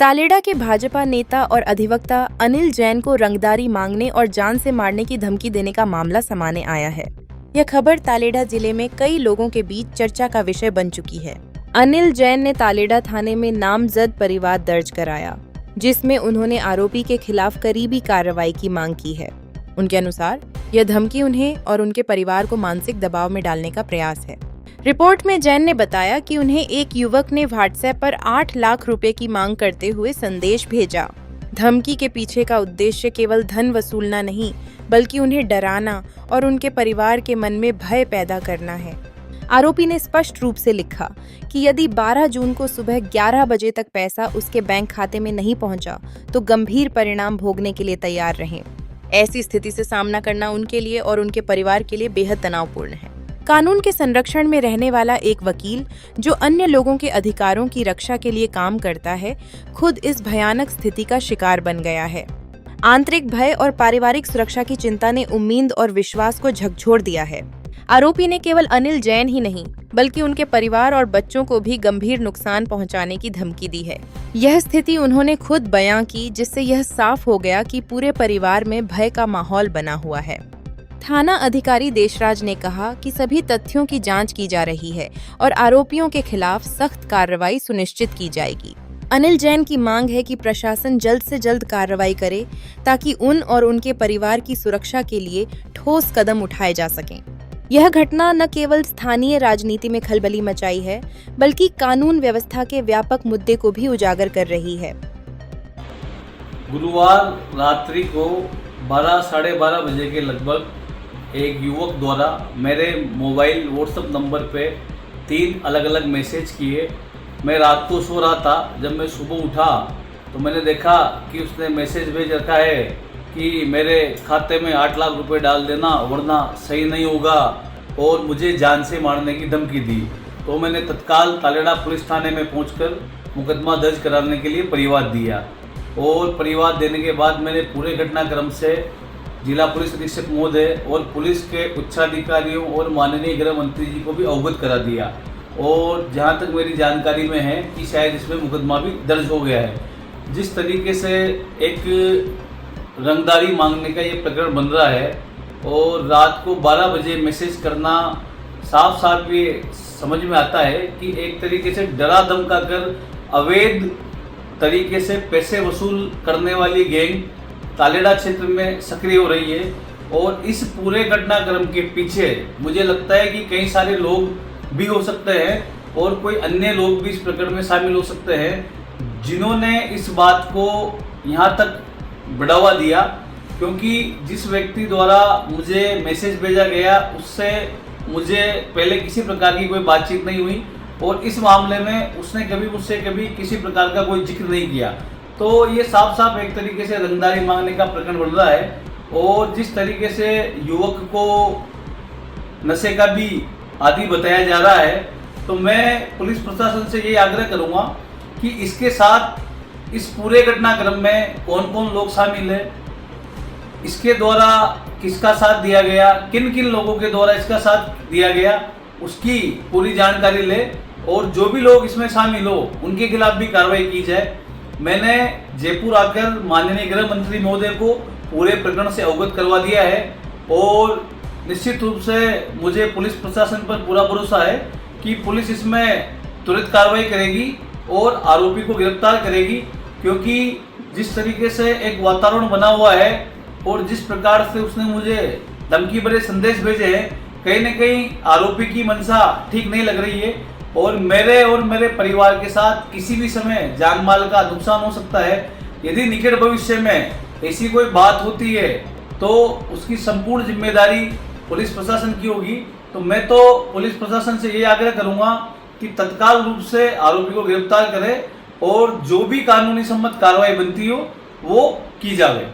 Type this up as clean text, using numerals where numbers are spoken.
तालेड़ा के भाजपा नेता और अधिवक्ता अनिल जैन को रंगदारी मांगने और जान से मारने की धमकी देने का मामला सामने आया है। यह खबर तालेड़ा जिले में कई लोगों के बीच चर्चा का विषय बन चुकी है। अनिल जैन ने तालेड़ा थाने में नामजद परिवाद दर्ज कराया, जिसमें उन्होंने आरोपी के खिलाफ करीबी कार्रवाई की मांग की है। उनके अनुसार यह धमकी उन्हें और उनके परिवार को मानसिक दबाव में डालने का प्रयास है। रिपोर्ट में जैन ने बताया कि उन्हें एक युवक ने व्हाट्सएप पर 8 लाख रुपए की मांग करते हुए संदेश भेजा। धमकी के पीछे का उद्देश्य केवल धन वसूलना नहीं, बल्कि उन्हें डराना और उनके परिवार के मन में भय पैदा करना है। आरोपी ने स्पष्ट रूप से लिखा कि यदि 12 जून को सुबह 11 बजे तक पैसा उसके बैंक खाते में नहीं पहुंचा, तो गंभीर परिणाम भोगने के लिए तैयार रहें। ऐसी स्थिति से सामना करना उनके लिए और उनके परिवार के लिए बेहद तनावपूर्ण है। कानून के संरक्षण में रहने वाला एक वकील जो अन्य लोगों के अधिकारों की रक्षा के लिए काम करता है, खुद इस भयानक स्थिति का शिकार बन गया है। आंतरिक भय और पारिवारिक सुरक्षा की चिंता ने उम्मीद और विश्वास को झकझोर दिया है। आरोपी ने केवल अनिल जैन ही नहीं, बल्कि उनके परिवार और बच्चों को भी गंभीर नुकसान पहुंचाने की धमकी दी है। यह स्थिति उन्होंने खुद बयां की, जिससे यह साफ हो गया कि पूरे परिवार में भय का माहौल बना हुआ है। थाना अधिकारी देशराज ने कहा कि सभी तथ्यों की जांच की जा रही है और आरोपियों के खिलाफ सख्त कार्रवाई सुनिश्चित की जाएगी। अनिल जैन की मांग है कि प्रशासन जल्द से जल्द कार्रवाई करे, ताकि उन और उनके परिवार की सुरक्षा के लिए ठोस कदम उठाए जा सकें। यह घटना न केवल स्थानीय राजनीति में खलबली मचाई है, बल्कि कानून व्यवस्था के व्यापक मुद्दे को भी उजागर कर रही है। गुरुवार रात्रि को 12 साढ़े 12 बजे के लगभग एक युवक द्वारा मेरे मोबाइल व्हाट्सएप नंबर पे 3 अलग अलग मैसेज किए। मैं रात को सो रहा था। जब मैं सुबह उठा तो मैंने देखा कि उसने मैसेज भेज रखा है कि मेरे खाते में 8 लाख रुपए डाल देना, वरना सही नहीं होगा, और मुझे जान से मारने की धमकी दी। तो मैंने तत्काल तालेड़ा पुलिस थाने में पहुंचकर मुकदमा दर्ज कराने के लिए परिवाद दिया, और परिवाद देने के बाद मैंने पूरे घटनाक्रम से जिला पुलिस अधीक्षक महोदय और पुलिस के उच्चाधिकारियों और माननीय गृह मंत्री जी को भी अवगत करा दिया। और जहां तक मेरी जानकारी में है कि शायद इसमें मुकदमा भी दर्ज हो गया है। जिस तरीके से एक रंगदारी मांगने का ये प्रकरण बन रहा है और रात को 12 बजे मैसेज करना, साफ साफ ये समझ में आता है कि एक तरीके से डरा धमका कर अवैध तरीके से पैसे वसूल करने वाली गैंग तालेड़ा क्षेत्र में सक्रिय हो रही है। और इस पूरे घटनाक्रम के पीछे मुझे लगता है कि कई सारे लोग भी हो सकते हैं और कोई अन्य लोग भी इस प्रकरण में शामिल हो सकते हैं, जिन्होंने इस बात को यहाँ तक बढ़ावा दिया। क्योंकि जिस व्यक्ति द्वारा मुझे मैसेज भेजा गया उससे मुझे पहले किसी प्रकार की कोई बातचीत नहीं हुई, और इस मामले में उसने कभी मुझसे किसी प्रकार का कोई जिक्र नहीं किया। तो ये साफ साफ एक तरीके से रंगदारी मांगने का प्रकरण बन रहा है। और जिस तरीके से युवक को नशे का भी आदी बताया जा रहा है, तो मैं पुलिस प्रशासन से ये आग्रह करूंगा कि इसके साथ इस पूरे घटनाक्रम में कौन कौन लोग शामिल है, इसके द्वारा किसका साथ दिया गया, किन किन लोगों के द्वारा इसका साथ दिया गया, उसकी पूरी जानकारी ले, और जो भी लोग इसमें शामिल हो उनके खिलाफ भी कार्रवाई की जाए। मैंने जयपुर आकर माननीय गृह मंत्री महोदय को पूरे प्रकरण से अवगत करवा दिया है, और निश्चित रूप से मुझे पुलिस प्रशासन पर पूरा भरोसा है कि पुलिस इसमें तुरंत कार्रवाई करेगी और आरोपी को गिरफ्तार करेगी। क्योंकि जिस तरीके से एक वातावरण बना हुआ है और जिस प्रकार से उसने मुझे धमकी भरे संदेश भेजे हैं, कहीं न कहीं आरोपी की मंशा ठीक नहीं लग रही है, और मेरे परिवार के साथ किसी भी समय जान माल का नुकसान हो सकता है। यदि निकट भविष्य में ऐसी कोई बात होती है तो उसकी संपूर्ण जिम्मेदारी पुलिस प्रशासन की होगी। तो मैं तो पुलिस प्रशासन से ये आग्रह करूंगा कि तत्काल रूप से आरोपी को गिरफ्तार करे और जो भी कानूनी सम्मत कार्रवाई बनती हो वो की जाए।